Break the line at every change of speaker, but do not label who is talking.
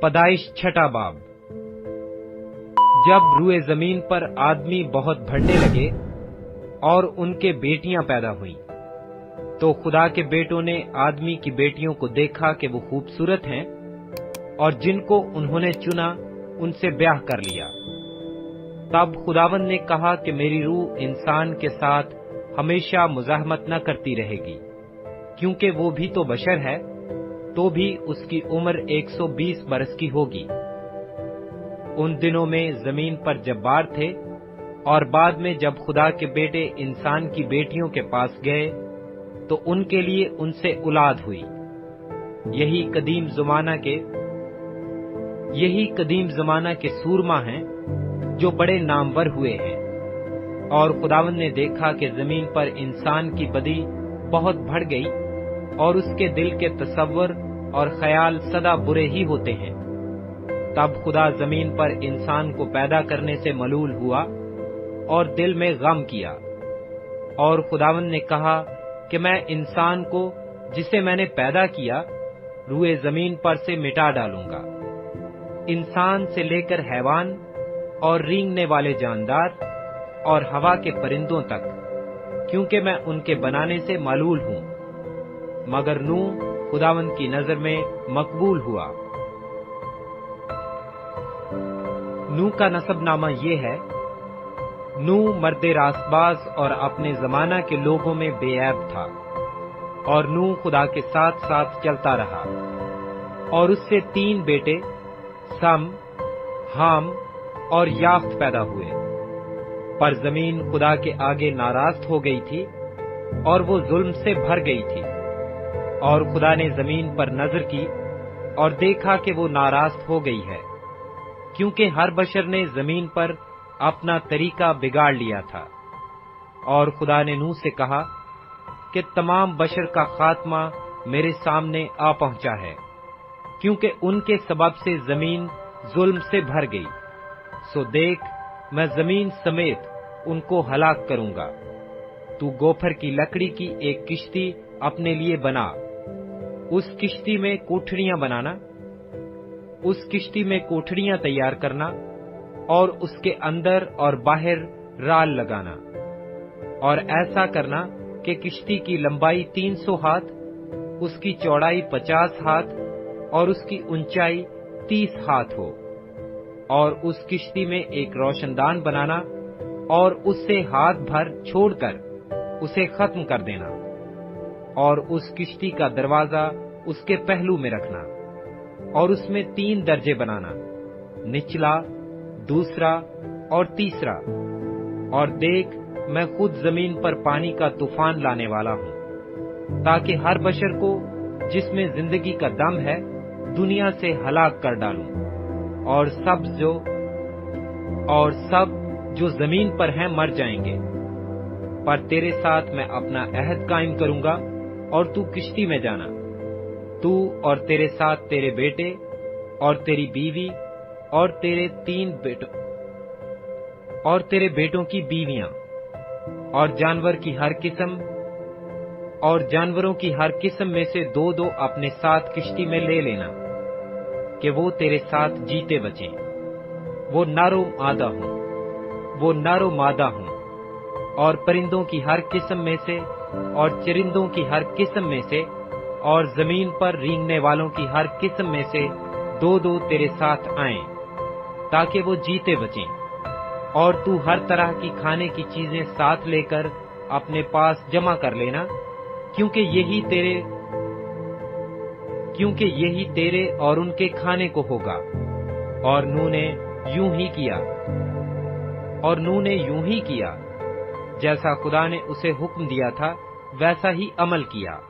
पैदाइश छठा बाब। जब रुए जमीन पर आदमी बहुत बढ़ने लगे और उनके बेटियां पैदा हुईं, तो खुदा के बेटों ने आदमी की बेटियों को देखा कि वो खूबसूरत हैं, और जिनको उन्होंने चुना उनसे ब्याह कर लिया। तब खुदावंद ने कहा कि मेरी रूह इंसान के साथ हमेशा मुज़ाहमत न करती रहेगी, क्योंकि वो भी तो बशर है, तो भी उसकी उम्र 120 बरस की होगी। उन दिनों में जमीन पर जब्बार थे, और बाद में जब खुदा के बेटे इंसान की बेटियों के पास गए तो उनके लिए उनसे औलाद हुई। यही कदीम जमाना के सूरमा हैं जो बड़े नामवर हुए हैं। और खुदावंद ने देखा कि जमीन पर इंसान की बदी बहुत बढ़ गई, और उसके दिल के तसव्वुर और ख्याल सदा बुरे ही होते हैं। तब खुदा जमीन पर इंसान को पैदा करने से मलूल हुआ और दिल में गम किया। और खुदावंद ने कहा कि मैं इंसान को जिसे मैंने पैदा किया रुए जमीन पर से मिटा डालूंगा, इंसान से लेकर हैवान और रेंगने वाले जानदार और हवा के परिंदों तक, क्योंकि मैं उनके बनाने से मालूल हूं। मगर नूह खुदावंद की नजर में मकबूल हुआ। नूह का नसबनामा ये है। नूह मर्दे रासबाज और अपने जमाना के लोगों में बेऐब था, और नूह खुदा के साथ साथ चलता रहा, और उससे 3 बेटे सम, हाम और याफ्त पैदा हुए। पर जमीन खुदा के आगे नाराज हो गई थी, और वो जुल्म से भर गई थी। और खुदा ने जमीन पर नजर की और देखा कि वो नाराज हो गई है, क्योंकि हर बशर ने जमीन पर अपना तरीका बिगाड़ लिया था। और खुदा ने नूह से कहा कि तमाम बशर का खात्मा मेरे सामने आ पहुंचा है, क्योंकि उनके सबब से जमीन जुल्म से भर गई। सो देख, मैं जमीन समेत उनको हलाक करूंगा। तू गोफर की लकड़ी की एक किश्ती अपने लिए बना, उस किश्ती में कोठरियां बनाना, उस किश्ती में कोठरियां तैयार करना, और उसके अंदर और बाहर राल लगाना, और ऐसा करना कि किश्ती की लंबाई 300 हाथ, उसकी चौड़ाई 50 हाथ और उसकी ऊंचाई 30 हाथ हो। और उस किश्ती में एक रोशनदान बनाना, और उससे हाथ भर छोड़कर उसे खत्म कर देना, और उस किश्ती का दरवाजा उसके पहलू में रखना, और उसमें 3 दर्जे बनाना, निचला, दूसरा और तीसरा। और देख, मैं खुद जमीन पर पानी का तूफान लाने वाला हूं, ताकि हर बशर को जिसमें जिंदगी का दम है दुनिया से हलाक कर डालूं, और सब जो जमीन पर हैं मर जाएंगे। पर तेरे साथ मैं अपना अहद कायम करूंगा, और तू किश्ती में जाना, तू और तेरे साथ तेरे बेटे और तेरी बीवी और तेरे बेटों की बीवियां, और जानवरों की हर किस्म में से 2-2 अपने साथ किश्ती में ले लेना, कि वो तेरे साथ जीते बचें। वो नर मादा हों, और परिंदों की हर किस्म में से और चरिंदों की हर किस्म में से और जमीन पर रेंगने वालों की हर किस्म में से 2-2 तेरे साथ आएं, ताकि वो जीते बचें। और तू हर तरह की खाने की चीजें साथ लेकर अपने पास जमा कर लेना, क्योंकि यही तेरे और उनके खाने को होगा। और नूह ने यूं ही किया, जैसा खुदा ने उसे हुक्म दिया था वैसा ही अमल किया।